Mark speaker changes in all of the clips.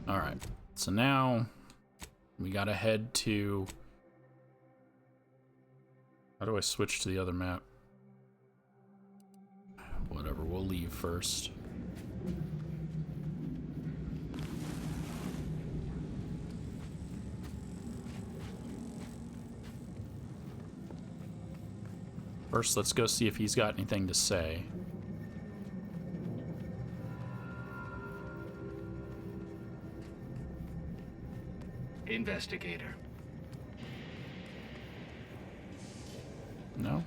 Speaker 1: Alright, so now we gotta head to... How do I switch to the other map? Whatever, we'll leave first. First, let's go see if he's got anything to say.
Speaker 2: Investigator.
Speaker 1: No?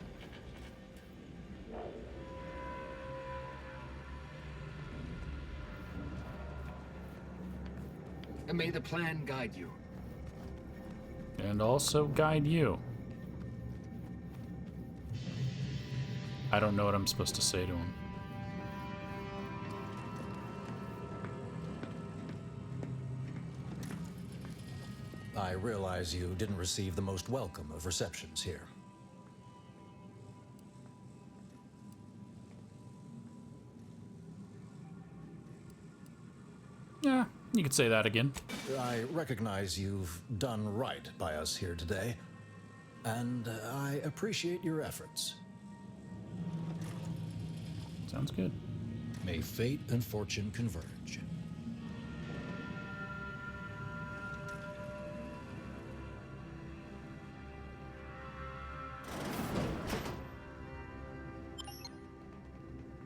Speaker 2: May the plan guide you.
Speaker 1: And also guide you. I don't know what I'm supposed to say to him.
Speaker 3: I realize you didn't receive the most welcome of receptions here.
Speaker 1: Yeah, you could say that again.
Speaker 3: I recognize you've done right by us here today, and I appreciate your efforts.
Speaker 1: Sounds good.
Speaker 3: May fate and fortune converge.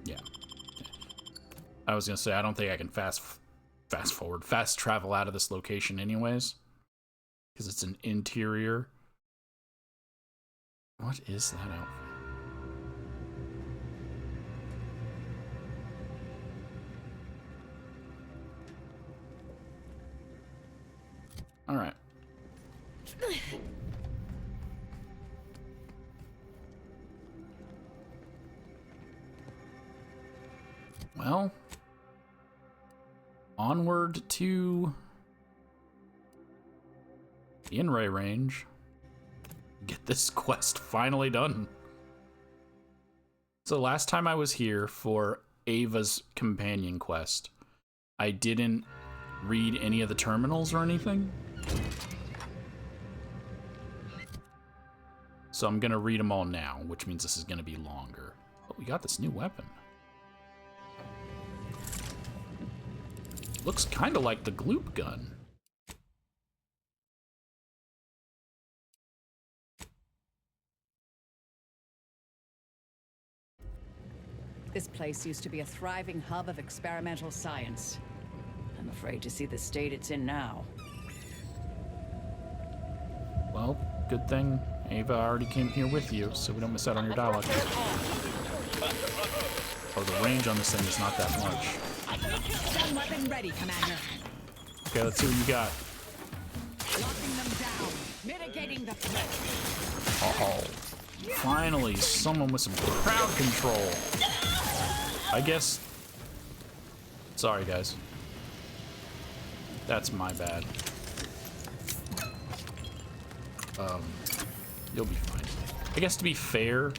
Speaker 1: Yeah. I was gonna say, I don't think I can fast travel out of this location anyways. Because it's an interior. What is that outfit? Alright. Well, onward to the V.a.l.e.r.i.e range. Get this quest finally done. So last time I was here for Ava's companion quest, I didn't read any of the terminals or anything. So I'm gonna read them all now, which means this is gonna be longer. But we got this new weapon. Looks kind of like the gloop gun.
Speaker 4: This place used to be a thriving hub of experimental science. I'm afraid to see the state it's in now.
Speaker 1: Well, good thing Ava already came here with you, so we don't miss out on your dialogue. Oh, the range on this thing is not that much.
Speaker 4: Gun weapon ready, Commander.
Speaker 1: Okay, let's see what you got.
Speaker 4: Locking them down. Mitigating the threat.
Speaker 1: Oh, finally, someone with some crowd control. I guess... Sorry, guys. That's my bad. You'll be fine. I guess to be fair...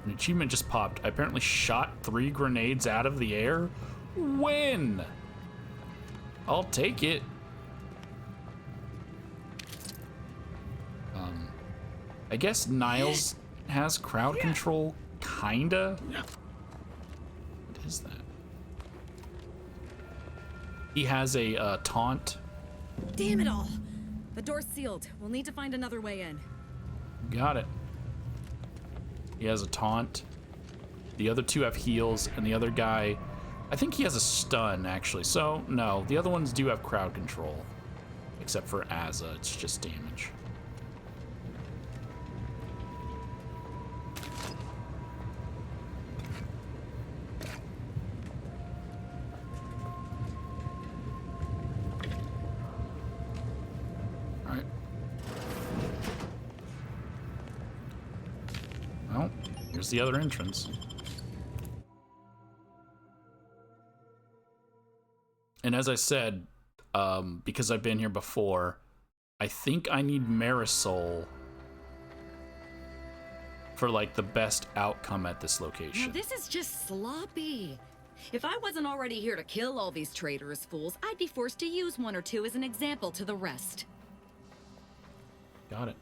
Speaker 1: An achievement just popped. I apparently shot 3 grenades out of the air. When? I'll take it. I guess Niles has crowd control, kinda. What is that? He has a taunt.
Speaker 5: Damn it all! The door's sealed. We'll need to find another way in.
Speaker 1: Got it. He has a taunt. The other 2 have heals, and the other guy, I think he has a stun, actually. So, no, the other ones do have crowd control. Except for Azza, it's just damage. Alright. Well, here's the other entrance. And as I said, because I've been here before, I think I need Marisol for like the best outcome at this location.
Speaker 5: Now this is just sloppy. If I wasn't already here to kill all these traitorous fools, I'd be forced to use one or two as an example to the rest.
Speaker 1: Got it.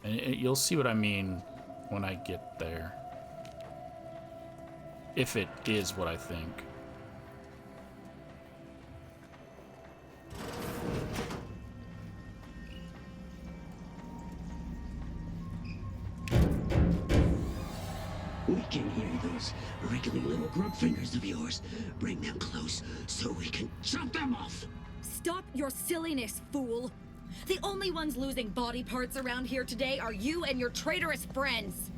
Speaker 1: And you'll see what I mean when I get there. If it is what I think.
Speaker 6: We can hear those wriggling little grub fingers of yours. Bring them close so we can chop them off.
Speaker 5: Stop your silliness, fool! The only ones losing body parts around here today are you and your traitorous friends!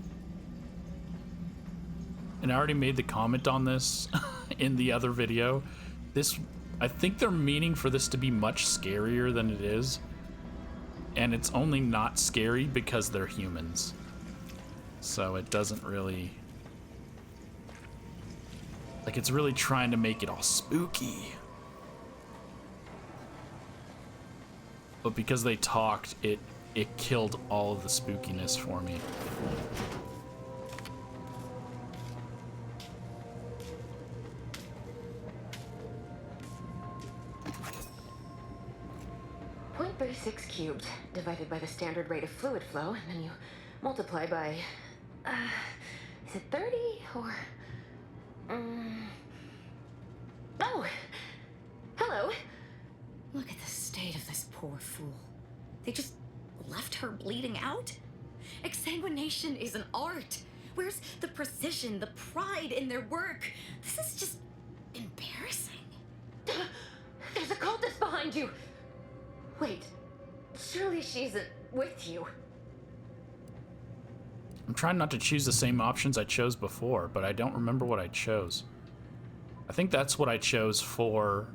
Speaker 1: And I already made the comment on this in the other video. I think they're meaning for this to be much scarier than it is. And it's only not scary because they're humans. So it doesn't really... Like, it's really trying to make it all spooky. But because they talked, it killed all of the spookiness for me.
Speaker 7: .36 cubed divided by the standard rate of fluid flow, and then you multiply by, is it 30 or, oh, hello.
Speaker 5: Look at the state of this poor fool. They just left her bleeding out? Exsanguination is an art. Where's the precision, the pride in their work? This is just embarrassing.
Speaker 7: There's a cultist behind you. Wait, surely she isn't with you.
Speaker 1: I'm trying not to choose the same options I chose before, but I don't remember what I chose. I think that's what I chose for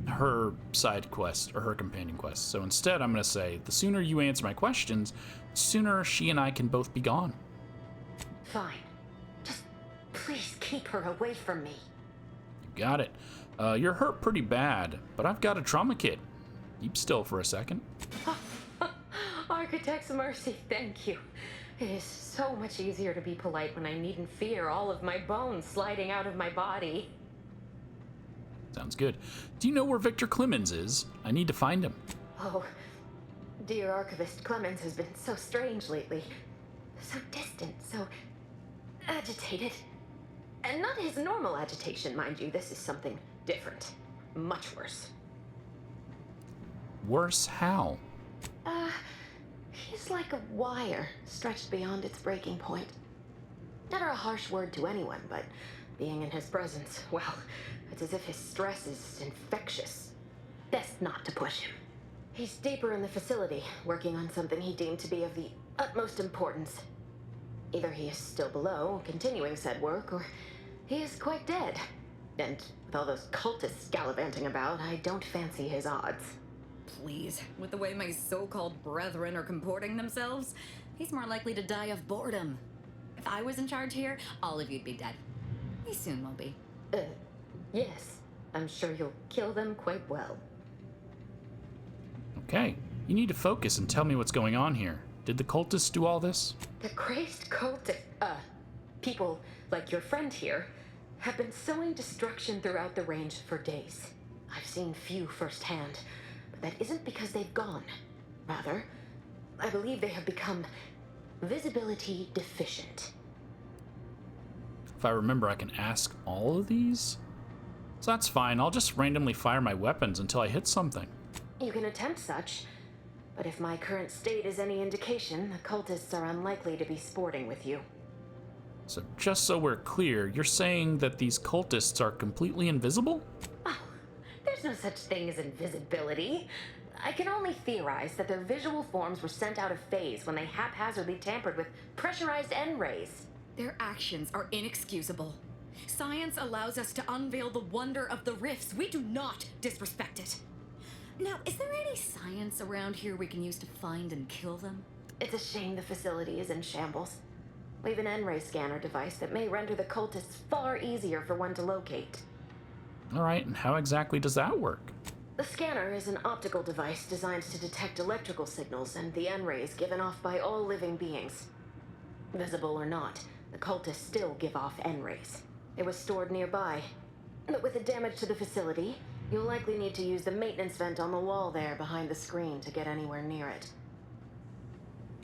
Speaker 1: her side quest, or her companion quest. So instead, I'm going to say, the sooner you answer my questions, the sooner she and I can both be gone.
Speaker 7: Fine. Just please keep her away from me.
Speaker 1: You got it. You're hurt pretty bad, but I've got a trauma kit. Keep still for a second.
Speaker 7: Architect's mercy, thank you. It is so much easier to be polite when I needn't fear all of my bones sliding out of my body.
Speaker 1: Sounds good. Do you know where Victor Clemens is? I need to find him.
Speaker 7: Oh, dear Archivist Clemens has been so strange lately. So distant, so agitated. And not his normal agitation, mind you. This is something different. Much worse.
Speaker 1: Worse how?
Speaker 7: He's like a wire stretched beyond its breaking point. Never a harsh word to anyone, but being in his presence, well, it's as if his stress is infectious. Best not to push him. He's deeper in the facility, working on something he deemed to be of the utmost importance. Either he is still below, continuing said work, or he is quite dead. And with all those cultists gallivanting about, I don't fancy his odds.
Speaker 5: Please, with the way my so-called brethren are comporting themselves, he's more likely to die of boredom. If I was in charge here, all of you'd be dead. He soon will be.
Speaker 7: Yes. I'm sure you'll kill them quite well.
Speaker 1: Okay, you need to focus and tell me what's going on here. Did the cultists do all this?
Speaker 7: The crazed people like your friend here have been sowing destruction throughout the range for days. I've seen few firsthand, but that isn't because they've gone. Rather, I believe they have become visibility deficient.
Speaker 1: If I remember, I can ask all of these? So that's fine, I'll just randomly fire my weapons until I hit something.
Speaker 7: You can attempt such, but if my current state is any indication, the cultists are unlikely to be sporting with you.
Speaker 1: So just so we're clear, you're saying that these cultists are completely invisible?
Speaker 7: Oh, there's no such thing as invisibility. I can only theorize that their visual forms were sent out of phase when they haphazardly tampered with pressurized N-rays.
Speaker 5: Their actions are inexcusable. Science allows us to unveil the wonder of the rifts. We do not disrespect it. Now, is there any science around here we can use to find and kill them?
Speaker 7: It's a shame the facility is in shambles. We've an N-ray scanner device that may render the cultists far easier for one to locate.
Speaker 1: Alright, and how exactly does that work?
Speaker 7: The scanner is an optical device designed to detect electrical signals and the N-rays given off by all living beings. Visible or not, the cultists still give off N-rays. It was stored nearby. But with the damage to the facility, you'll likely need to use the maintenance vent on the wall there behind the screen to get anywhere near it.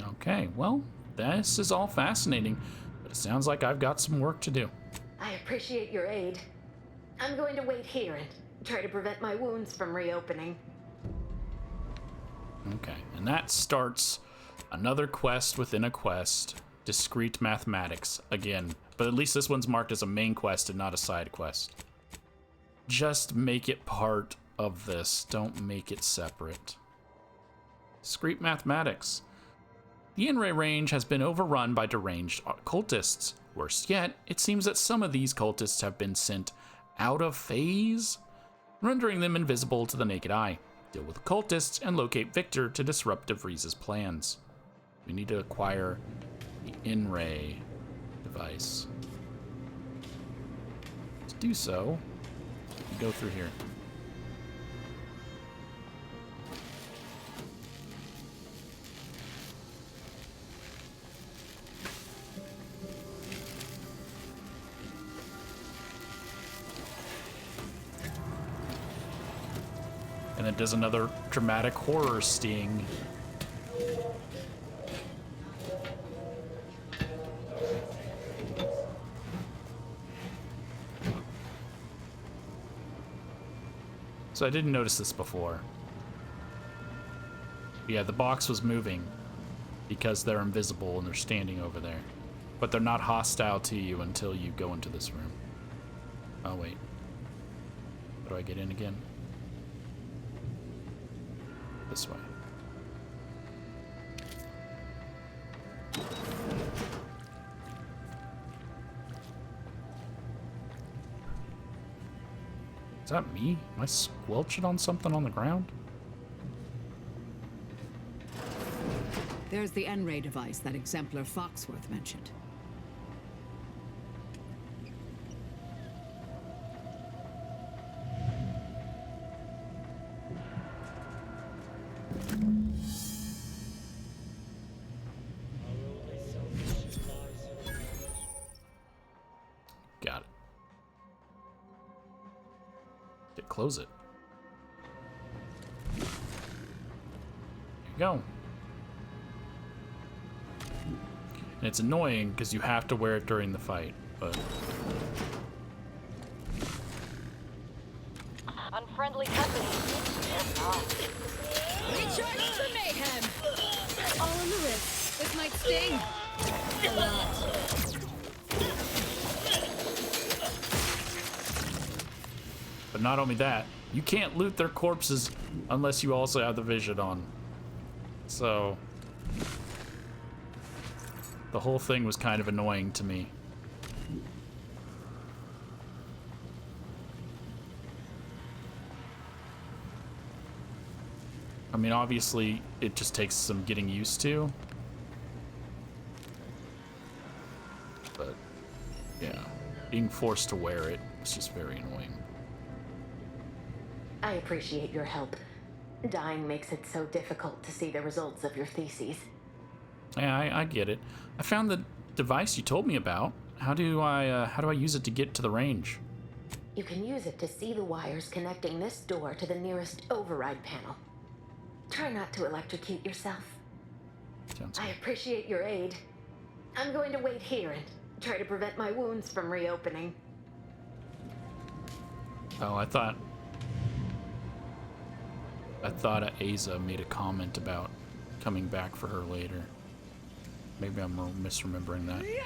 Speaker 1: Okay, well, this is all fascinating, but it sounds like I've got some work to do.
Speaker 7: I appreciate your aid. I'm going to wait here and try to prevent my wounds from reopening.
Speaker 1: Okay, and that starts another quest within a quest. Discrete mathematics, again. But at least this one's marked as a main quest and not a side quest. Just make it part of this. Don't make it separate. Discrete mathematics. The N-ray range has been overrun by deranged cultists. Worse yet, it seems that some of these cultists have been sent out of phase, rendering them invisible to the naked eye. Deal with cultists and locate Victor to disrupt v.a.l.e.r.i.e's plans. We need to acquire the N-ray device. To do so, we go through here. And it does another dramatic horror sting. So I didn't notice this before. Yeah, the box was moving because they're invisible and they're standing over there. But they're not hostile to you until you go into this room. Oh, wait. How do I get in again? This way. Is that me? Am I squelching on something on the ground?
Speaker 4: There's the N-ray device that Exemplar Foxworth mentioned.
Speaker 1: Got it. Close it. There you go. And it's annoying because you have to wear it during the fight, but...
Speaker 8: Unfriendly company. Yes, not.
Speaker 4: Recharge for mayhem! All in the wrist. This might sting. A lot.
Speaker 1: But not only that, you can't loot their corpses unless you also have the vision on. So... the whole thing was kind of annoying to me. I mean, obviously, it just takes some getting used to. But, yeah. Being forced to wear it is just very annoying.
Speaker 7: I appreciate your help. Dying makes it so difficult to see the results of your theses.
Speaker 1: Yeah, I get it. I found the device you told me about. How do I use it to get to the range?
Speaker 7: You can use it to see the wires connecting this door to the nearest override panel. Try not to electrocute yourself.
Speaker 1: Sounds
Speaker 7: I
Speaker 1: good.
Speaker 7: appreciate your aid. I'm going to wait here and try to prevent my wounds from reopening.
Speaker 1: Oh, I thought Aza made a comment about coming back for her later. Maybe I'm misremembering that. Okay.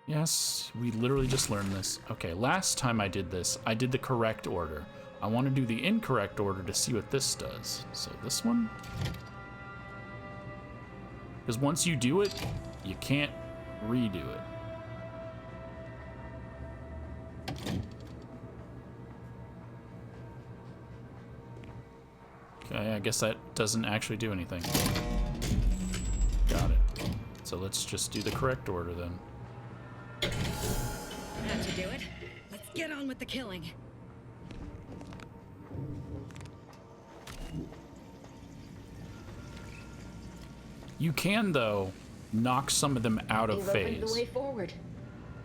Speaker 1: Yes, we literally just learned this. Okay, last time I did this, I did the correct order. I want to do the incorrect order to see what this does. So this one? Because once you do it, you can't redo it. Okay, I guess that doesn't actually do anything. Got it. So let's just do the correct order then.
Speaker 5: That should do it. Let's get on with the killing.
Speaker 1: You can, though, knock some of them out of
Speaker 7: You've opened the
Speaker 1: phase.
Speaker 7: way forward.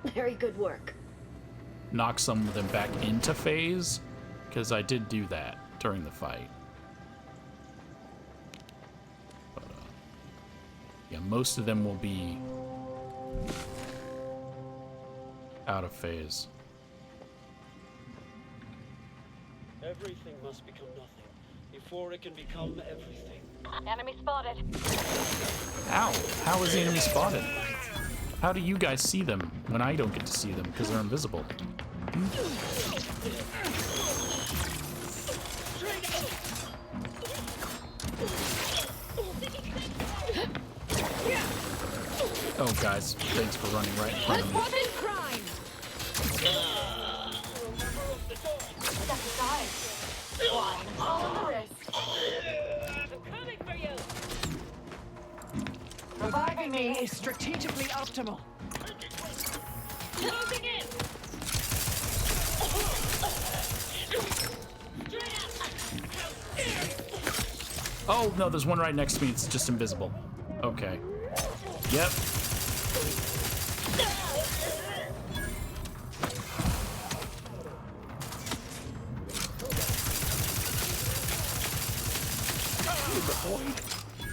Speaker 7: Very good work.
Speaker 1: Knock some of them back into phase, because I did do that during the fight. But, yeah, most of them will be out of phase.
Speaker 9: Everything must become nothing before it can become everything.
Speaker 8: Enemy spotted.
Speaker 1: Ow! How is the enemy spotted? How do you guys see them when I don't get to see them because they're invisible? Oh, guys, thanks for running right in front of me.
Speaker 5: Crime!
Speaker 4: Reviving me is strategically optimal.
Speaker 8: Closing in.
Speaker 1: Oh, no, there's one right next to me. It's just invisible. Okay. Yep.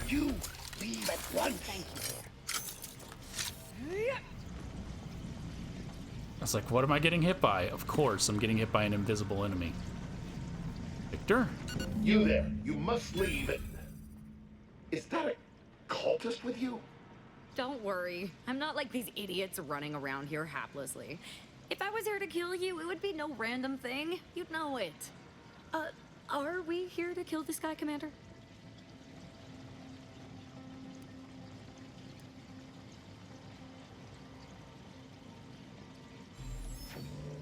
Speaker 6: You leave at once.
Speaker 4: Thank you.
Speaker 1: I was like, what am I getting hit by? Of course, I'm getting hit by an invisible enemy. Victor?
Speaker 10: You there, you must leave. Is that a cultist with you?
Speaker 5: Don't worry. I'm not like these idiots running around here haplessly. If I was here to kill you, it would be no random thing. You'd know it. Are we here to kill this guy, Commander?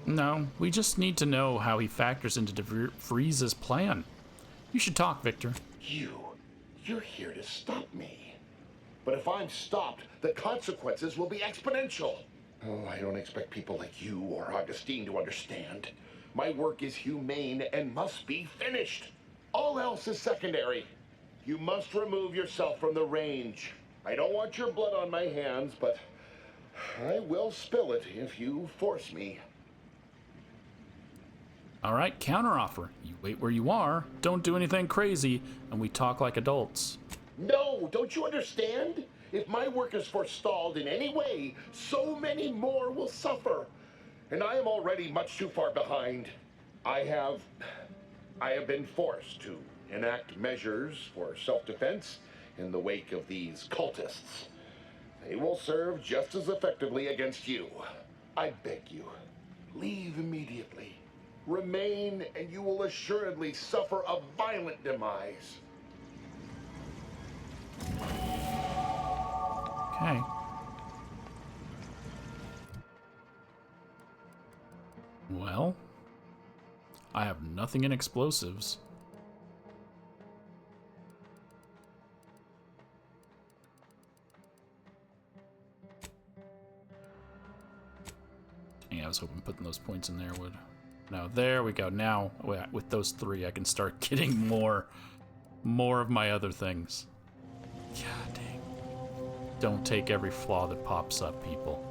Speaker 1: No, we just need to know how he factors into DeVries's plan. You should talk, Victor.
Speaker 10: You're here to stop me. But if I'm stopped, the consequences will be exponential. Oh, I don't expect people like you or Augustine to understand. My work is humane and must be finished. All else is secondary. You must remove yourself from the range. I don't want your blood on my hands, but I will spill it if you force me.
Speaker 1: All right, counteroffer. You wait where you are, don't do anything crazy, and we talk like adults.
Speaker 10: No, don't you understand? If my work is forestalled in any way, so many more will suffer. And I am already much too far behind. I have been forced to enact measures for self-defense in the wake of these cultists. They will serve just as effectively against you. I beg you, leave immediately. Remain, and you will assuredly suffer a violent demise.
Speaker 1: Okay. Well, I have nothing in explosives. Yeah, I was hoping putting those points in there would... No, there we go. Now, with those three, I can start getting more of my other things. God dang. Don't take every flaw that pops up, people.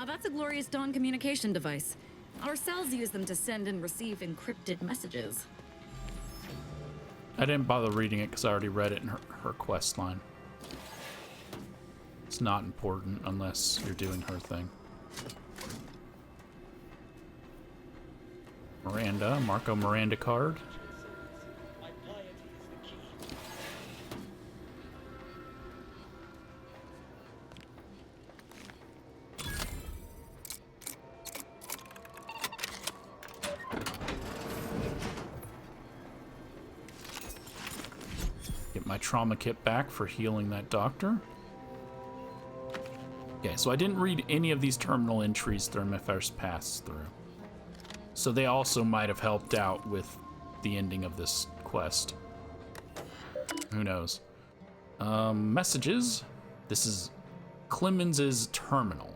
Speaker 5: That's a Glorious Dawn communication device. Our cells use them to send and receive encrypted messages.
Speaker 1: I didn't bother reading it because I already read it in her quest line. It's not important unless you're doing her thing. Miranda, Marco Miranda card.
Speaker 9: My piety is the key.
Speaker 1: get my trauma kit back for healing that doctor. Okay, so I didn't read any of these terminal entries during my first pass through. So they also might have helped out with the ending of this quest. Who knows? Messages. This is Clemens's terminal.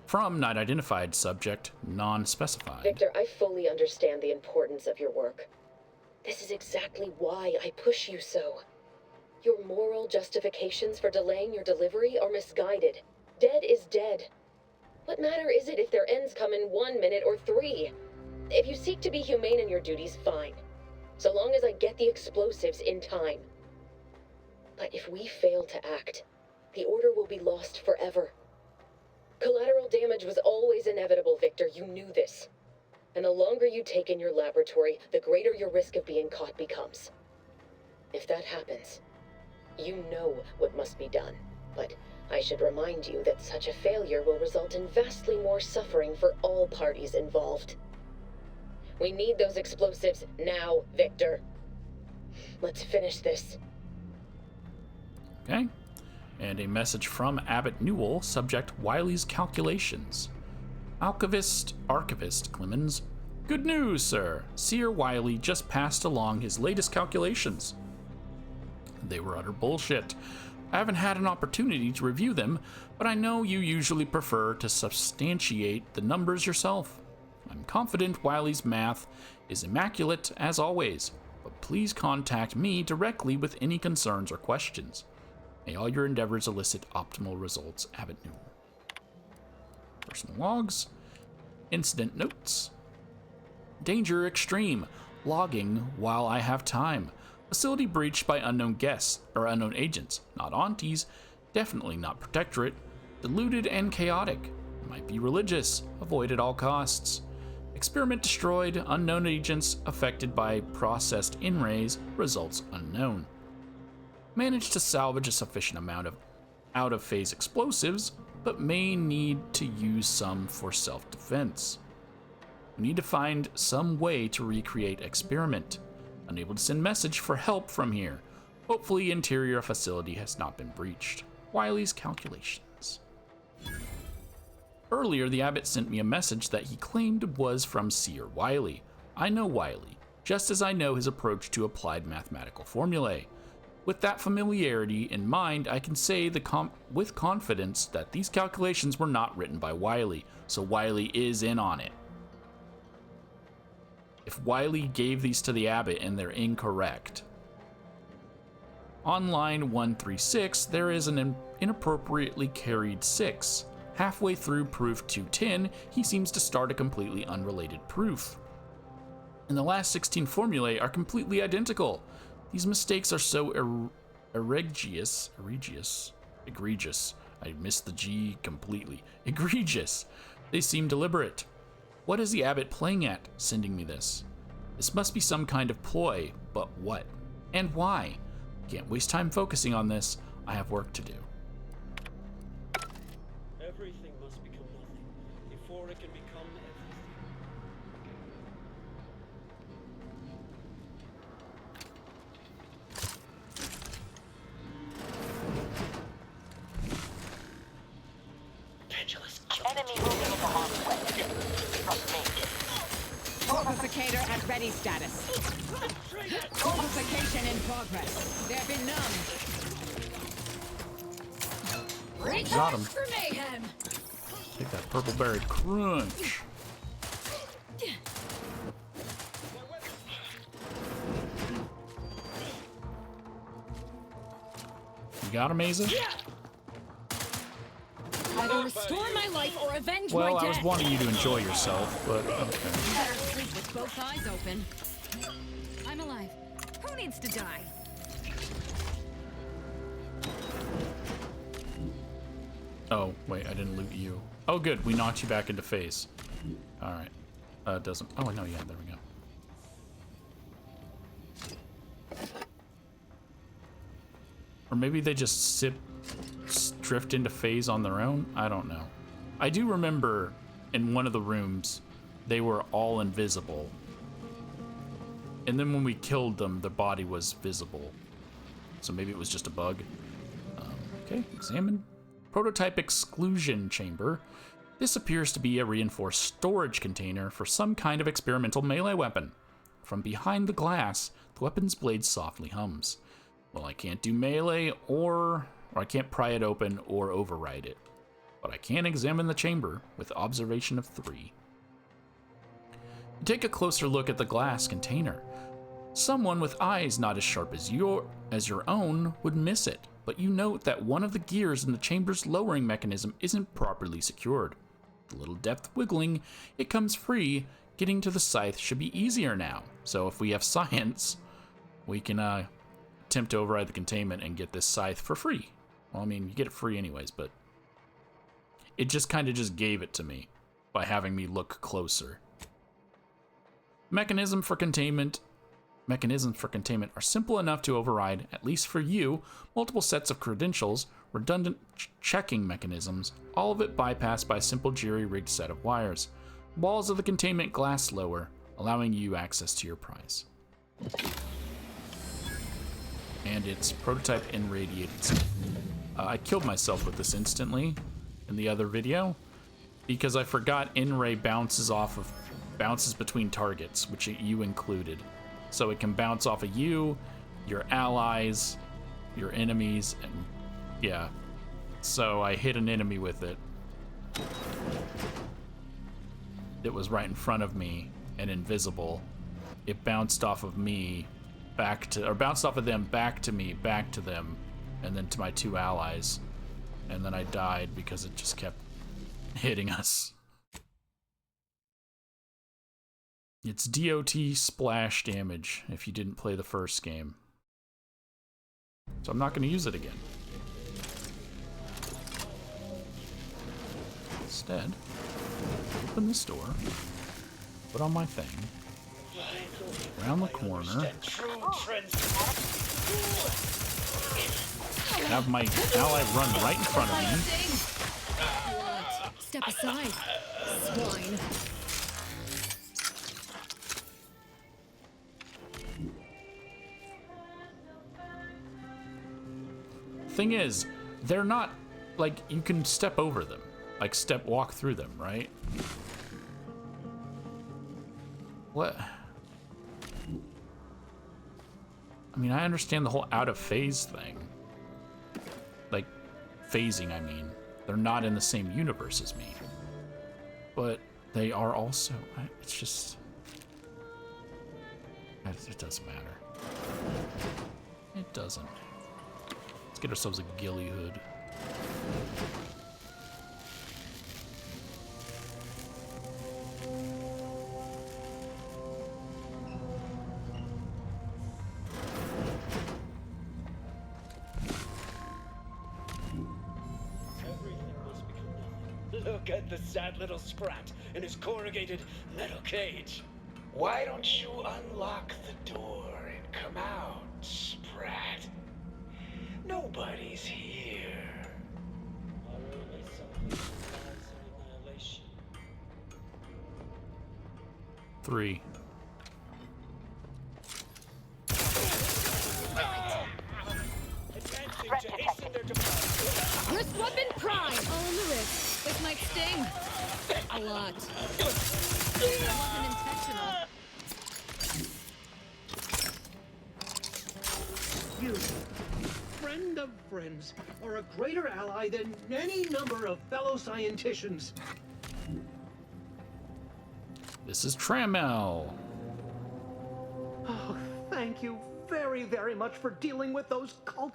Speaker 1: From not identified subject, non-specified.
Speaker 11: Victor, I fully understand the importance of your work. This is exactly why I push you so. Your moral justifications for delaying your delivery are misguided. Dead is dead. What matter is it if their ends come in 1 minute or 3? If you seek to be humane in your duties, fine. So long as I get the explosives in time. But if we fail to act, the order will be lost forever. Collateral damage was always inevitable, Victor. You knew this. And the longer you take in your laboratory, the greater your risk of being caught becomes. If that happens, you know what must be done. But I should remind you that such a failure will result in vastly more suffering for all parties involved. We need those explosives now, Victor. Let's finish this.
Speaker 1: Okay. And a message from Abbot Newell, subject w.a.l.e.'s calculations. Archivist Clemens. Good news, sir. Seer w.a.l.e. just passed along his latest calculations. They were utter bullshit. I haven't had an opportunity to review them, but I know you usually prefer to substantiate the numbers yourself. I'm confident w.a.l.e.'s math is immaculate as always, but please contact me directly with any concerns or questions. May all your endeavors elicit optimal results, Abbot Newell. Personal logs. Incident notes. Danger extreme. Logging while I have time. Facility breached by unknown guests, or unknown agents. Not aunties. Definitely not protectorate. Deluded and chaotic. Might be religious. Avoid at all costs. Experiment destroyed. Unknown agents affected by processed in-rays. Results unknown. Managed to salvage a sufficient amount of out-of-phase explosives, but may need to use some for self-defense. We need to find some way to recreate experiment. Unable to send message for help from here. Hopefully interior facility has not been breached. w.a.l.e.'s calculations. Earlier, the abbot sent me a message that he claimed was from Seer w.a.l.e. I know w.a.l.e., just as I know his approach to applied mathematical formulae. With that familiarity in mind, I can say with confidence that these calculations were not written by w.a.l.e., so w.a.l.e. is in on it. If w.a.l.e. gave these to the abbot and they're incorrect. On line 136, there is an inappropriately carried 6. Halfway through proof 210, he seems to start a completely unrelated proof. And the last 16 formulae are completely identical. These mistakes are so egregious. I missed the G completely. Egregious. They seem deliberate. What is the abbot playing at, sending me this? This must be some kind of ploy, but what? And why? Can't waste time focusing on this. I have work to do.
Speaker 9: Everything must become nothing before it can become everything.
Speaker 8: Enemy moving into harm's way. Trust me.
Speaker 4: Fortificator at ready status. Fortification in progress. There be none.
Speaker 1: Got him.
Speaker 4: For mayhem.
Speaker 1: Take that purple berry crunch. You got him, Asa?
Speaker 4: Either restore my life or avenge my
Speaker 1: Well,
Speaker 4: death.
Speaker 1: I was wanting you to enjoy yourself, but okay.
Speaker 4: Better sleep with both eyes open. I'm alive. Who needs to die?
Speaker 1: Oh, wait, I didn't loot you. Oh, good, we knocked you back into phase. Alright. It doesn't... Oh, no, yeah, there we go. Or maybe they just drift into phase on their own? I don't know. I do remember in one of the rooms, they were all invisible. And then when we killed them, the body was visible. So maybe it was just a bug. Okay, examine. Prototype exclusion chamber. This appears to be a reinforced storage container for some kind of experimental melee weapon. From behind the glass, the weapon's blade softly hums. Well, I can't do melee or I can't pry it open or override it. But I can examine the chamber with observation of 3. Take a closer look at the glass container. Someone with eyes not as sharp as your own would miss it, but you note that one of the gears in the chamber's lowering mechanism isn't properly secured. With a little depth wiggling, it comes free. Getting to the scythe should be easier now. So if we have science, we can attempt to override the containment and get this scythe for free. Well, I mean, you get it free anyways, but it just kind of just gave it to me by having me look closer. Mechanisms for containment are simple enough to override, at least for you. Multiple sets of credentials, redundant checking mechanisms, all of it bypassed by a simple jury-rigged set of wires. Walls of the containment glass lower, allowing you access to your prize. And it's prototype irradiated. I killed myself with this instantly in the other video because I forgot in-ray bounces between targets, which you included. So it can bounce off of you, your allies, your enemies, and yeah. So I hit an enemy with it. It was right in front of me and invisible. It bounced off of me bounced off of them back to me, back to them, and then to my 2 allies. And then I died because it just kept hitting us. It's DOT splash damage if you didn't play the first game. So I'm not going to use it again. Instead, open this door, put on my thing, around the corner, have my ally run right in front of me.
Speaker 5: Step aside, swine.
Speaker 1: Thing is, they're not, like, you can step over them. Like, walk through them, right? What? I mean, I understand the whole out of phase thing. Like, phasing, I mean. They're not in the same universe as me. But they are also, it's just, it doesn't matter. It doesn't. Let's get ourselves a ghillie hood.
Speaker 9: Look at the sad little sprat in his corrugated metal cage.
Speaker 12: Why don't you unlock the door and come out, sprat? Nobody's here.
Speaker 1: Three.
Speaker 5: Wrist weapon prime! All in the wrist. This might sting. A lot. It wasn't intentional.
Speaker 13: You, friend of friends, are a greater ally than any number of fellow scienticians.
Speaker 1: This is Trammell.
Speaker 13: Oh, thank you very, very much for dealing with those cult...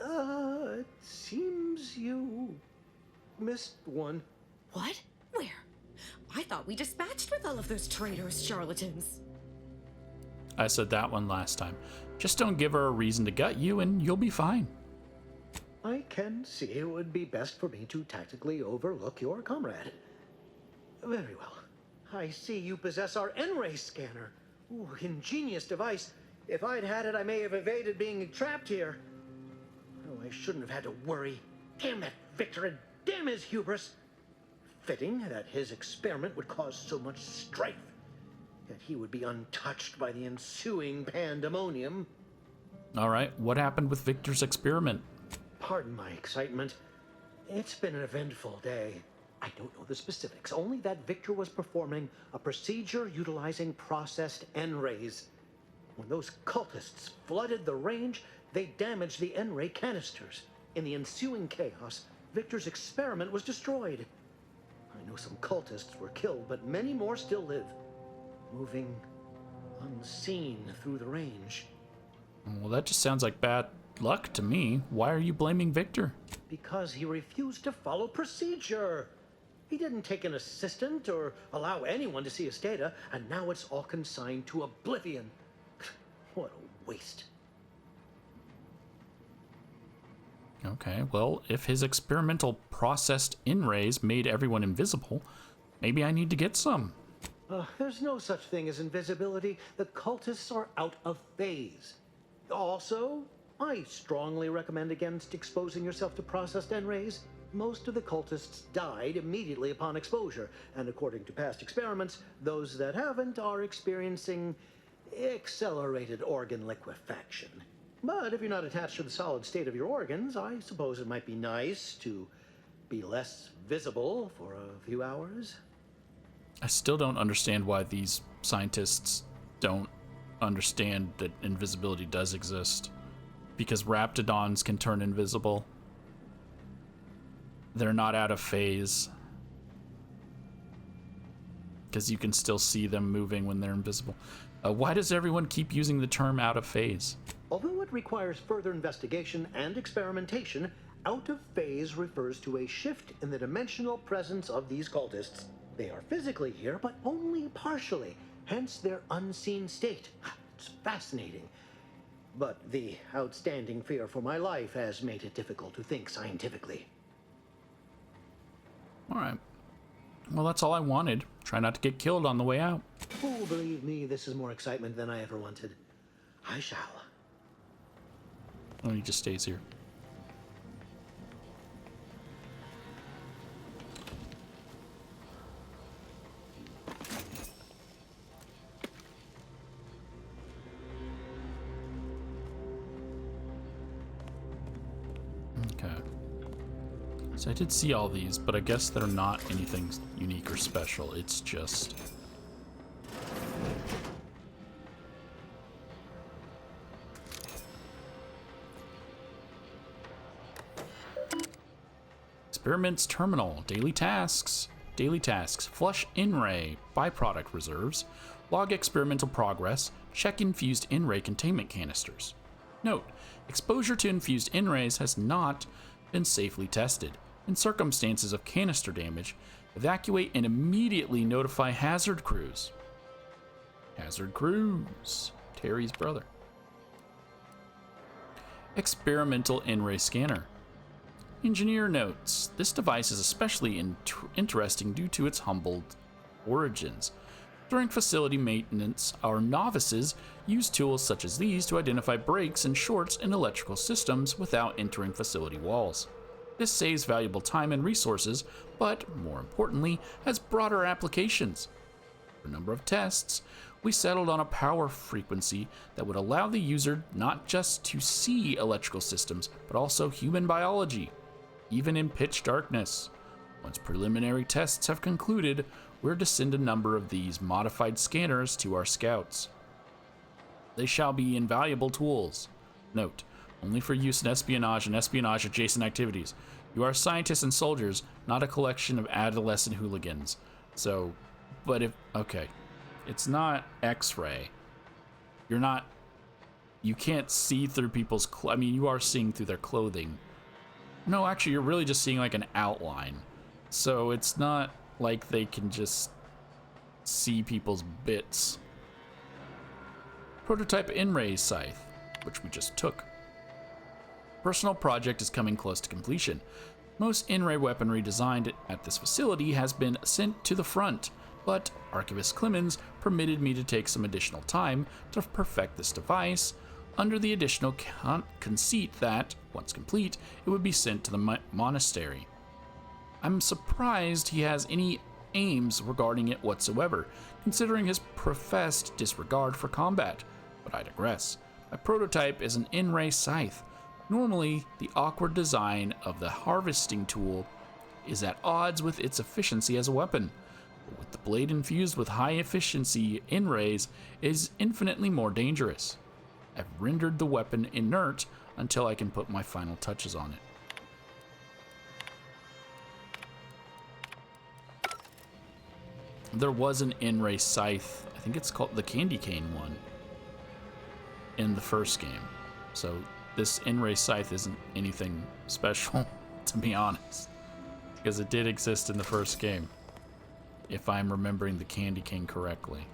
Speaker 13: it seems you missed one.
Speaker 5: What? Where? I thought we dispatched with all of those traitorous charlatans.
Speaker 1: I said that one last time. Just don't give her a reason to gut you and you'll be fine.
Speaker 13: I can see it would be best for me to tactically overlook your comrade. Very well. I see you possess our N-ray scanner. Ooh, ingenious device. If I'd had it, I may have evaded being trapped here. Oh, I shouldn't have had to worry. Damn that Victor and damn his hubris. Fitting that his experiment would cause so much strife. Yet he would be untouched by the ensuing pandemonium.
Speaker 1: All right, what happened with Victor's experiment?
Speaker 13: Pardon my excitement. It's been an eventful day. I don't know the specifics, only that Victor was performing a procedure utilizing processed N-rays. When those cultists flooded the range, they damaged the N-ray canisters. In the ensuing chaos, Victor's experiment was destroyed. I know some cultists were killed, but many more still live, moving unseen through the range.
Speaker 1: Well, that just sounds like bad luck to me. Why are you blaming Victor?
Speaker 13: Because he refused to follow procedure. He didn't take an assistant or allow anyone to see his data, and now it's all consigned to oblivion. What a waste.
Speaker 1: Okay, well, if his experimental processed N-rays made everyone invisible, maybe I need to get some.
Speaker 13: There's no such thing as invisibility. The cultists are out of phase. Also, I strongly recommend against exposing yourself to processed N-rays. Most of the cultists died immediately upon exposure, and according to past experiments, those that haven't are experiencing accelerated organ liquefaction. But if you're not attached to the solid state of your organs, I suppose it might be nice to be less visible for a few hours.
Speaker 1: I still don't understand why these scientists don't understand that invisibility does exist. Because raptidons can turn invisible. They're not out of phase. Because you can still see them moving when they're invisible. Why does everyone keep using the term out of phase?
Speaker 13: Although it requires further investigation and experimentation, out of phase refers to a shift in the dimensional presence of these cultists. They are physically here, but only partially, hence their unseen state. It's fascinating. But the outstanding fear for my life has made it difficult to think scientifically.
Speaker 1: All right. Well, that's all I wanted. Try not to get killed on the way out.
Speaker 13: Oh, believe me, this is more excitement than I ever wanted. I shall.
Speaker 1: Oh, he just stays here. Okay. So I did see all these, but I guess they're not anything unique or special. It's just... Experiments Terminal. Daily tasks. Daily tasks. Flush N-ray. Byproduct reserves. Log experimental progress. Check infused N-ray containment canisters. Note, exposure to infused N-rays has not been safely tested. In circumstances of canister damage, evacuate and immediately notify hazard crews. Hazard crews. Terry's brother. Experimental N-ray scanner. Engineer notes, this device is especially interesting due to its humble origins. During facility maintenance, our novices use tools such as these to identify breaks and shorts in electrical systems without entering facility walls. This saves valuable time and resources, but more importantly, has broader applications. For a number of tests, we settled on a power frequency that would allow the user not just to see electrical systems, but also human biology, even in pitch darkness. Once preliminary tests have concluded, we're to send a number of these modified scanners to our scouts. They shall be invaluable tools. Note, only for use in espionage and espionage-adjacent activities. You are scientists and soldiers, not a collection of adolescent hooligans. So, but if, okay, it's not X-ray. You can't see through people's, I mean, you are seeing through their clothing. No, actually, you're really just seeing like an outline. So it's not like they can just see people's bits. Prototype N-ray scythe, which we just took. Personal project is coming close to completion. Most N-ray weaponry designed at this facility has been sent to the front, but Archivist Clemens permitted me to take some additional time to perfect this device, under the additional conceit that, once complete, it would be sent to the monastery. I'm surprised he has any aims regarding it whatsoever, considering his professed disregard for combat. But I digress. My prototype is an in-ray scythe. Normally, the awkward design of the harvesting tool is at odds with its efficiency as a weapon. But with the blade infused with high-efficiency in-rays, it is infinitely more dangerous. I've rendered the weapon inert until I can put my final touches on it. There was an in-ray scythe, I think it's called the candy cane one, in the first game. So this in-ray scythe isn't anything special, to be honest, because it did exist in the first game, if I'm remembering the candy cane correctly.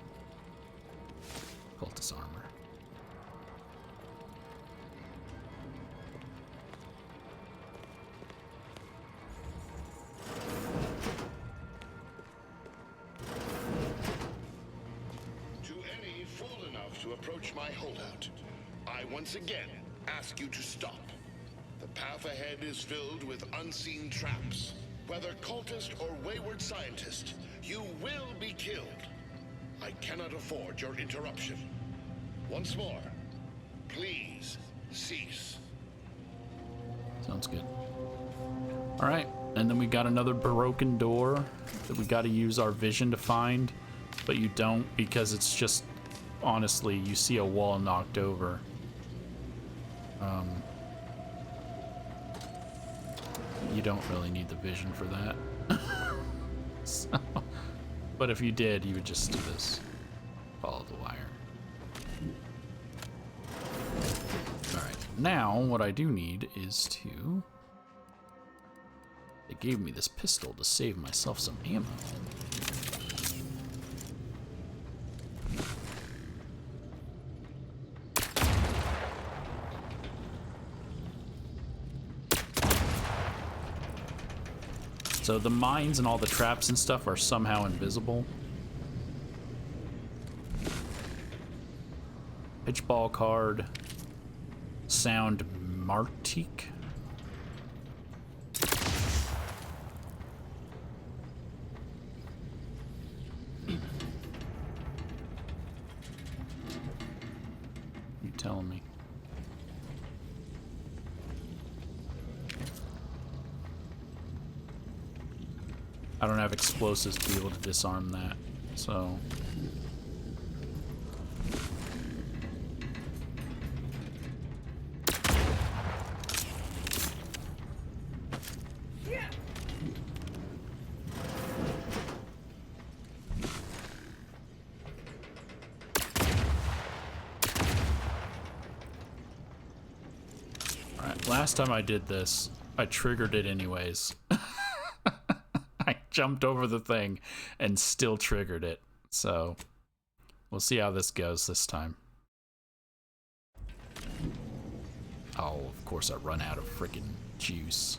Speaker 1: Cultist armor.
Speaker 10: To approach my holdout, I once again ask you to stop. The path ahead is filled with unseen traps. Whether cultist or wayward scientist, you will be killed. I cannot afford your interruption. Once more, please cease.
Speaker 1: Sounds good. All right, and then we got another broken door that we got to use our vision to find, but you don't because it's just, honestly, you see a wall knocked over. You don't really need the vision for that. So, but if you did, you would just do this. Follow the wire. Alright, now what I do need is to... They gave me this pistol to save myself some ammo. So the mines and all the traps and stuff are somehow invisible. Pitchball card. Sound Martique. You telling me? I don't have explosives to be able to disarm that, so... Alright, last time I did this, I triggered it anyways. I jumped over the thing and still triggered it. So we'll see how this goes this time. Oh, of course I run out of freaking juice.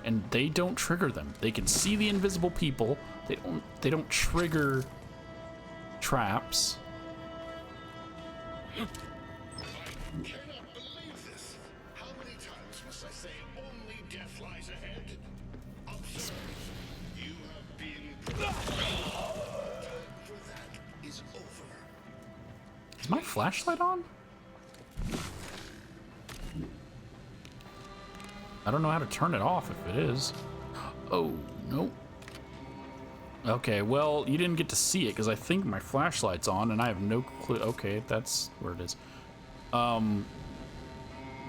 Speaker 1: And they don't trigger them. They can see the invisible people. They don't trigger traps.
Speaker 10: I cannot believe this. How many times must I say only death lies ahead? Observe. You have been time for that is over.
Speaker 1: Is my flashlight on? I don't know how to turn it off if it is. Oh, no. Okay, well, you didn't get to see it because I think my flashlight's on and I have no clue. Okay, that's where it is.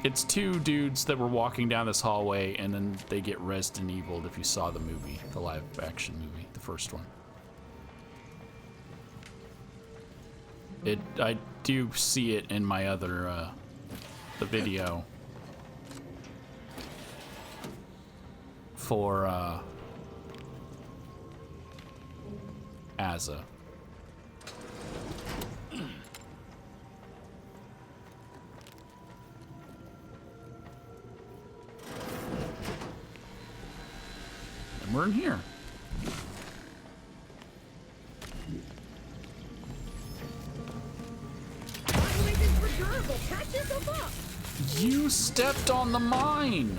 Speaker 1: It's two dudes that were walking down this hallway and then they get Resident Evil'd if you saw the movie, the live action movie, the first one. I do see it in my other, the video. For Asa. somewhere in here. You stepped on the mine.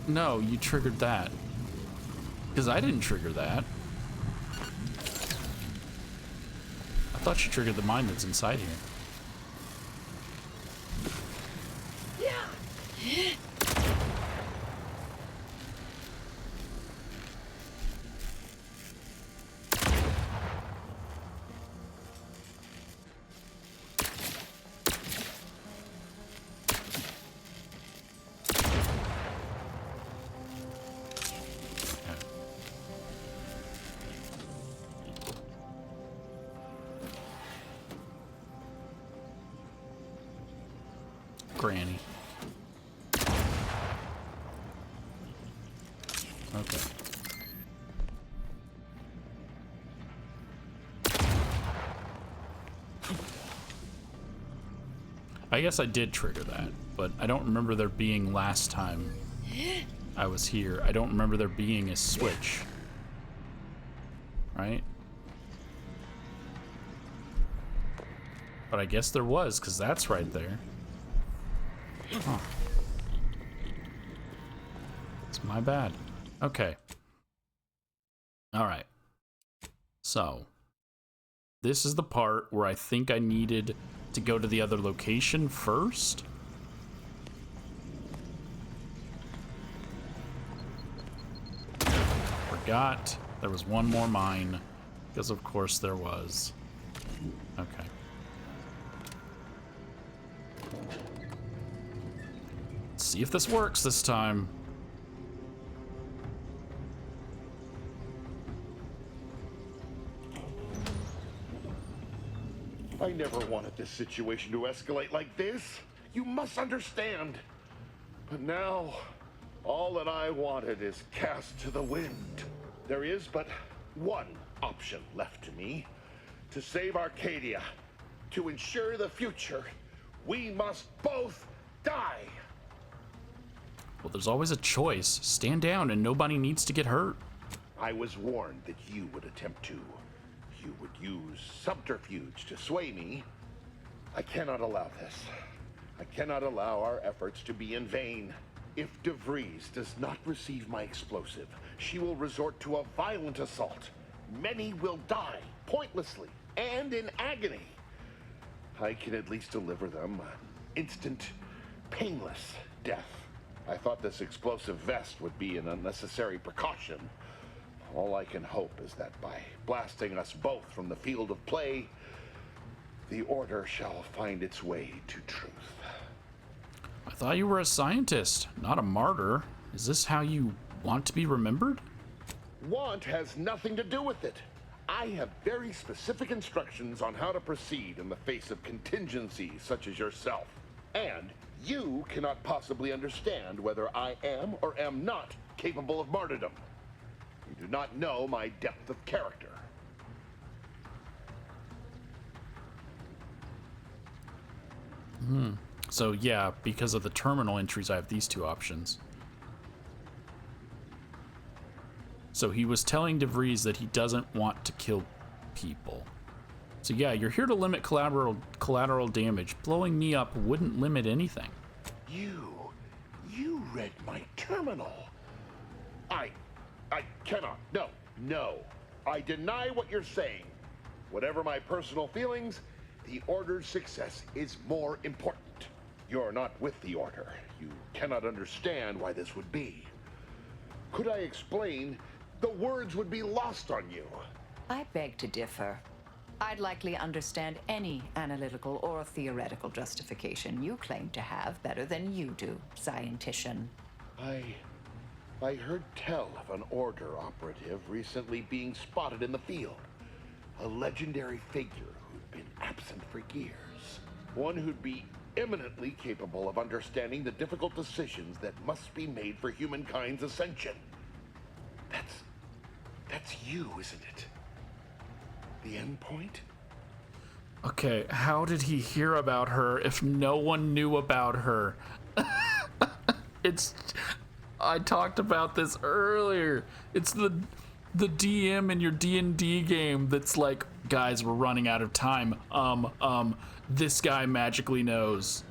Speaker 1: No, you triggered that. Because I didn't trigger that. I thought you triggered the mine that's inside here. Granny. Okay. I guess I did trigger that, but I don't remember there being last time I was here. I don't remember there being a switch. Right? But I guess there was, because that's right there. Huh. It's my bad. Okay. Alright. So, this is the part where I think I needed to go to the other location first. Forgot there was one more mine, because of course there was. Okay. Let's see if this works this time.
Speaker 10: I never wanted this situation to escalate like this. You must understand. But now, all that I wanted is cast to the wind. There is but one option left to me. To save Arcadia, to ensure the future, we must both die.
Speaker 1: Well, there's always a choice. Stand down and nobody needs to get hurt.
Speaker 10: I was warned that you would attempt to. You would use subterfuge to sway me. I cannot allow this. I cannot allow our efforts to be in vain. If de.v.r.i.e. does not receive my explosive, she will resort to a violent assault. Many will die, pointlessly, and in agony. I can at least deliver them an instant, painless death. I thought this explosive vest would be an unnecessary precaution. All I can hope is that by blasting us both from the field of play, the Order shall find its way to truth.
Speaker 1: I thought you were a scientist, not a martyr. Is this how you want to be remembered?
Speaker 10: Want has nothing to do with it. I have very specific instructions on how to proceed in the face of contingencies such as yourself. And you cannot possibly understand whether I am or am not capable of martyrdom. You do not know my depth of character.
Speaker 1: So yeah, because of the terminal entries, I have these two options. So he was telling de.v.r.i.e. that he doesn't want to kill people. So yeah, you're here to limit collateral damage. Blowing me up wouldn't limit anything.
Speaker 10: You read my terminal. I cannot. No. I deny what you're saying. Whatever my personal feelings, the Order's success is more important. You're not with the Order. You cannot understand why this would be. Could I explain, the words would be lost on you.
Speaker 4: I beg to differ. I'd likely understand any analytical or theoretical justification you claim to have better than you do, scientician.
Speaker 10: I heard tell of an Order operative recently being spotted in the field. A legendary figure who'd been absent for years. One who'd be eminently capable of understanding the difficult decisions that must be made for humankind's ascension. That's you, isn't it? The end point?
Speaker 1: Okay, how did he hear about her if no one knew about her? It's I talked about this earlier. It's the DM in your D&D game that's like, guys, we're running out of time. This guy magically knows.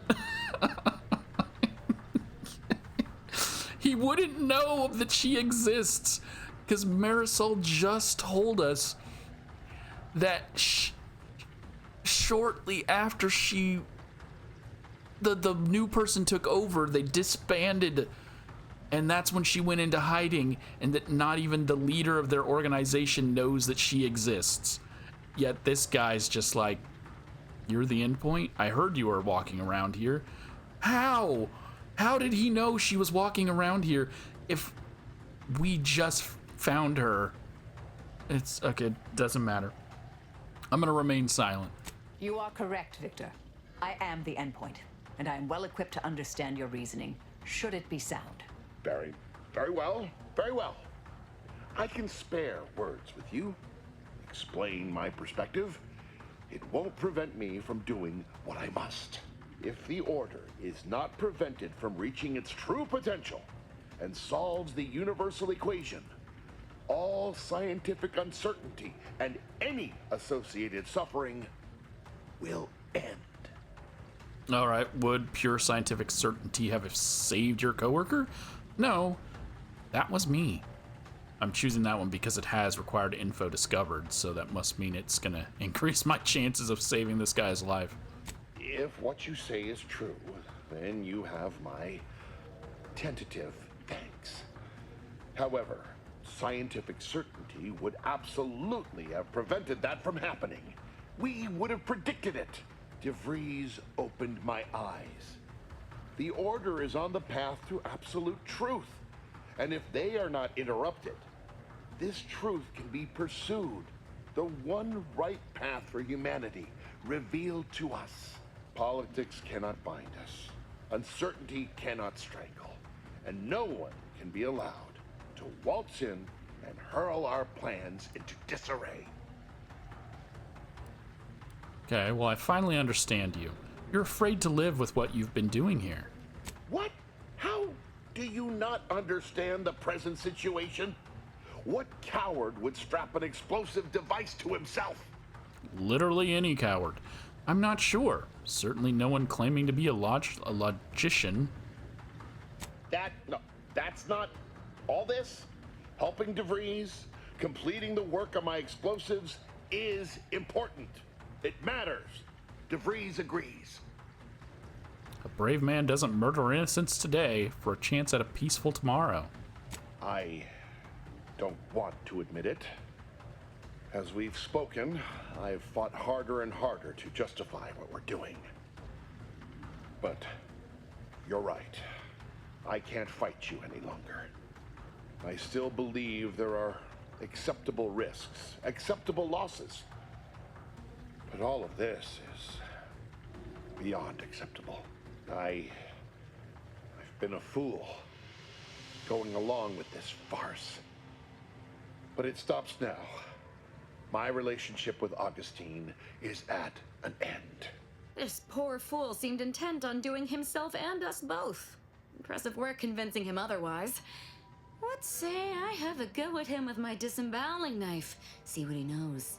Speaker 1: He wouldn't know that she exists because Marisol just told us that shortly after the new person took over, they disbanded, and that's when she went into hiding, and that not even the leader of their organization knows that she exists. Yet this guy's just like, you're the endpoint? I heard you were walking around here. How? How did he know she was walking around here if we just found her? It's okay, doesn't matter. I'm gonna remain silent.
Speaker 4: You are correct, Victor. I am the endpoint, and I am well equipped to understand your reasoning, should it be sound.
Speaker 10: Very well, very well. I can spare words with you, explain my perspective. It won't prevent me from doing what I must. If the Order is not prevented from reaching its true potential and solves the universal equation, all scientific uncertainty and any associated suffering will end.
Speaker 1: All right, would pure scientific certainty have saved your coworker? No, that was me. I'm choosing that one because it has required info discovered, so that must mean it's gonna increase my chances of saving this guy's life.
Speaker 10: If what you say is true, then you have my tentative thanks. However, scientific certainty would absolutely have prevented that from happening. We would have predicted it. De.V.r.i.e.'s opened my eyes. The Order is on the path to absolute truth. And if they are not interrupted, this truth can be pursued. The one right path for humanity revealed to us. Politics cannot bind us. Uncertainty cannot strangle. And no one can be allowed to waltz in and hurl our plans into disarray.
Speaker 1: Okay, well, I finally understand you. You're afraid to live with what you've been doing here.
Speaker 10: What? How do you not understand the present situation? What coward would strap an explosive device to himself?
Speaker 1: Literally any coward. I'm not sure. Certainly no one claiming to be a logician.
Speaker 10: That's not all this. Helping De.V.r.i.e.'s, completing the work on my explosives is important. It matters. De.V.r.i.e.'s agrees.
Speaker 1: A brave man doesn't murder innocents today for a chance at a peaceful tomorrow.
Speaker 10: I don't want to admit it. As we've spoken, I've fought harder and harder to justify what we're doing. But you're right. I can't fight you any longer. I still believe there are acceptable risks, acceptable losses. But all of this is beyond acceptable. I've been a fool going along with this farce. But it stops now. My relationship with Augustine is at an end.
Speaker 5: This poor fool seemed intent on doing himself and us both. Impressive work convincing him otherwise. Let's say I have a go at him with my disemboweling knife. See what he knows.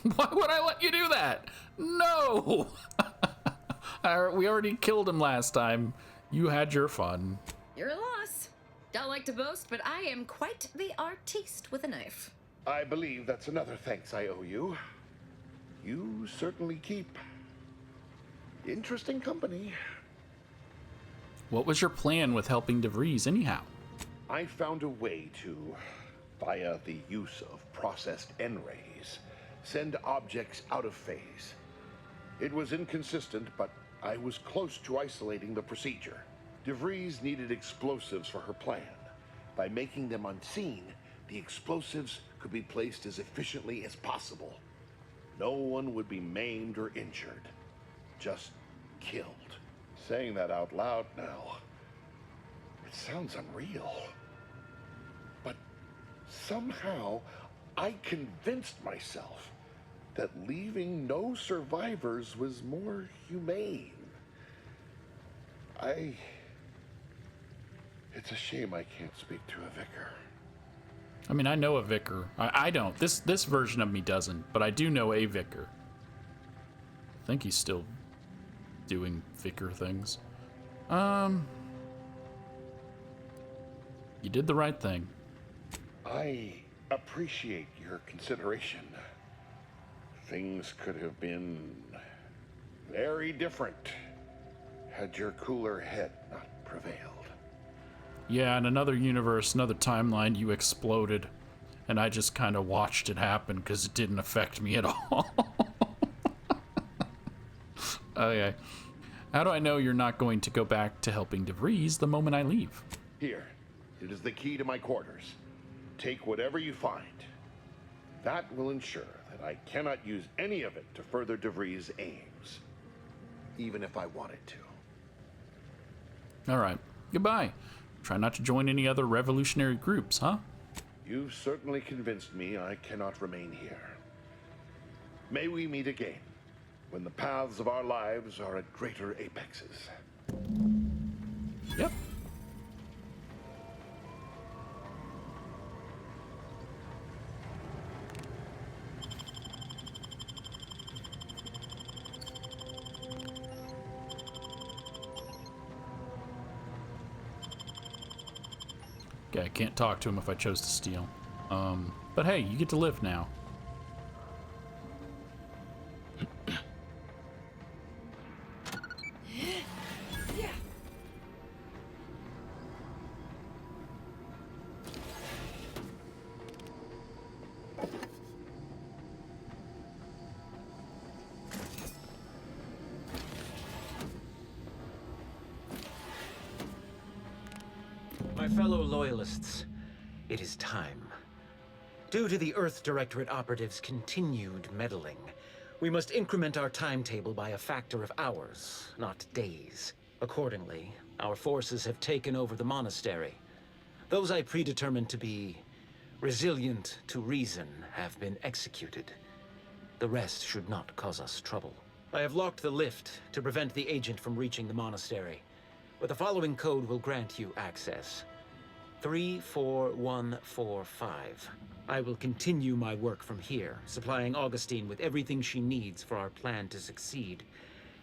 Speaker 1: Why would I let you do that? No! We already killed him last time. You had your fun.
Speaker 5: Your loss. Don't like to boast, but I am quite the artiste with a knife.
Speaker 10: I believe that's another thanks I owe you. You certainly keep interesting company.
Speaker 1: What was your plan with helping De.V.r.i.e.'s anyhow?
Speaker 10: I found a way to, via the use of processed N-rays, send objects out of phase. It was inconsistent, but I was close to isolating the procedure. De.V.r.i.e.'s needed explosives for her plan. By making them unseen, the explosives could be placed as efficiently as possible. No one would be maimed or injured, just killed. Saying that out loud now, it sounds unreal. But somehow, I convinced myself that leaving no survivors was more humane. I It's a shame I can't speak to a vicar.
Speaker 1: I mean, I know a vicar. I don't. This version of me doesn't, but I do know a vicar. I think he's still doing vicar things. You did the right thing.
Speaker 10: I appreciate your consideration. Things could have been very different had your cooler head not prevailed.
Speaker 1: Yeah, in another universe, another timeline, you exploded, and I just kind of watched it happen because it didn't affect me at all. Okay. How do I know you're not going to go back to helping de.v.r.i.e. the moment I leave?
Speaker 10: Here, it is the key to my quarters. Take whatever you find. That will ensure that I cannot use any of it to further de.v.r.i.e.'s aims, even if I wanted to.
Speaker 1: All right. Goodbye. Try not to join any other revolutionary groups, huh?
Speaker 10: You've certainly convinced me I cannot remain here. May we meet again, when the paths of our lives are at greater apexes.
Speaker 1: Yep. Okay, I can't talk to him if I chose to steal. But hey, you get to live now.
Speaker 14: My fellow loyalists, it is time. Due to the Earth Directorate operatives' continued meddling, we must increment our timetable by a factor of hours, not days. Accordingly, our forces have taken over the monastery. Those I predetermined to be resilient to reason have been executed. The rest should not cause us trouble. I have locked the lift to prevent the agent from reaching the monastery, but the following code will grant you access. 34145. I will continue my work from here, supplying Augustine with everything she needs for our plan to succeed,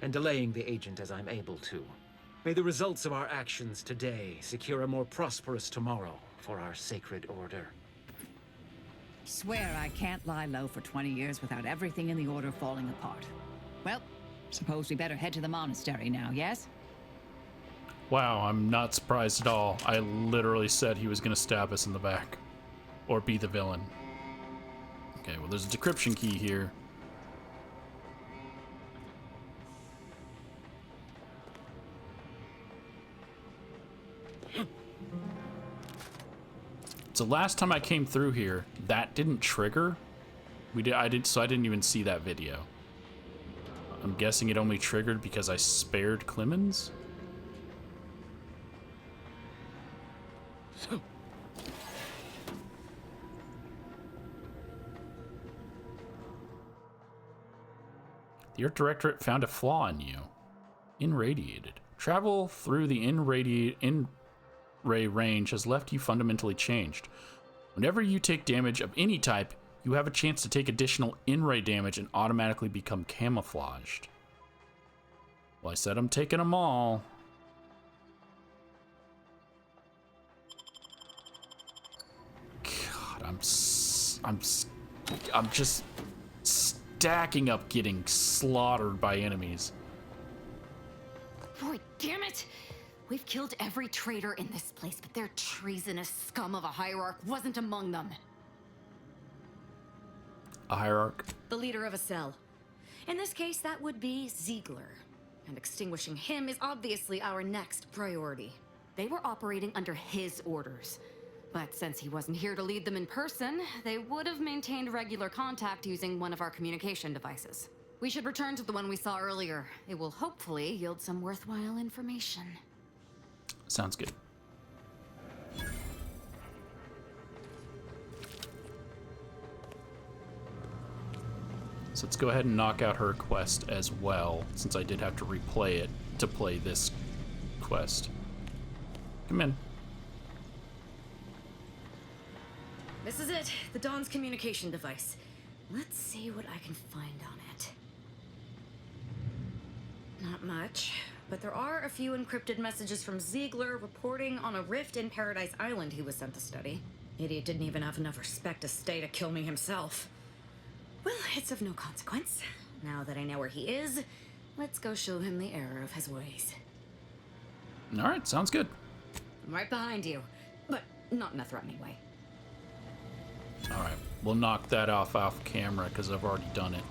Speaker 14: and delaying the agent as I'm able to. May the results of our actions today secure a more prosperous tomorrow for our sacred order.
Speaker 4: Swear I can't lie low for 20 years without everything in the order falling apart. Well, suppose we better head to the monastery now, yes?
Speaker 1: Wow, I'm not surprised at all. I literally said he was going to stab us in the back. Or be the villain. Okay, well, there's a decryption key here. So last time I came through here, that didn't trigger. So I didn't even see that video. I'm guessing it only triggered because I spared Clemens? The Earth Directorate found a flaw in you. Irradiated. Travel through the in-ray range has left you fundamentally changed. Whenever you take damage of any type, you have a chance to take additional in-ray damage and automatically become camouflaged. Well, I said I'm taking them all. God, I'm just stacking up getting slaughtered by enemies.
Speaker 5: Boy, damn it! We've killed every traitor in this place, but their treasonous scum of a hierarch wasn't among them.
Speaker 1: A hierarch?
Speaker 5: The leader of a cell. In this case, that would be Ziegler. And extinguishing him is obviously our next priority. They were operating under his orders. But since he wasn't here to lead them in person, they would have maintained regular contact using one of our communication devices. We should return to the one we saw earlier. It will hopefully yield some worthwhile information.
Speaker 1: Sounds good. So let's go ahead and knock out her quest as well, since I did have to replay it to play this quest. Come in.
Speaker 5: This is it, the Dawn's communication device. Let's see what I can find on it. Not much, but there are a few encrypted messages from Ziegler reporting on a rift in Paradise Island he was sent to study. Idiot didn't even have enough respect to stay to kill me himself. Well, it's of no consequence. Now that I know where he is, let's go show him the error of his ways.
Speaker 1: All right, sounds good.
Speaker 5: I'm right behind you, but not in a threatening way.
Speaker 1: All right, we'll knock that off camera because I've already done it.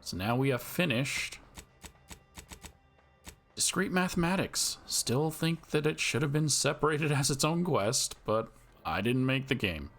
Speaker 1: So now we have finished Discrete Mathematics. Still think that it should have been separated as its own quest, but I didn't make the game.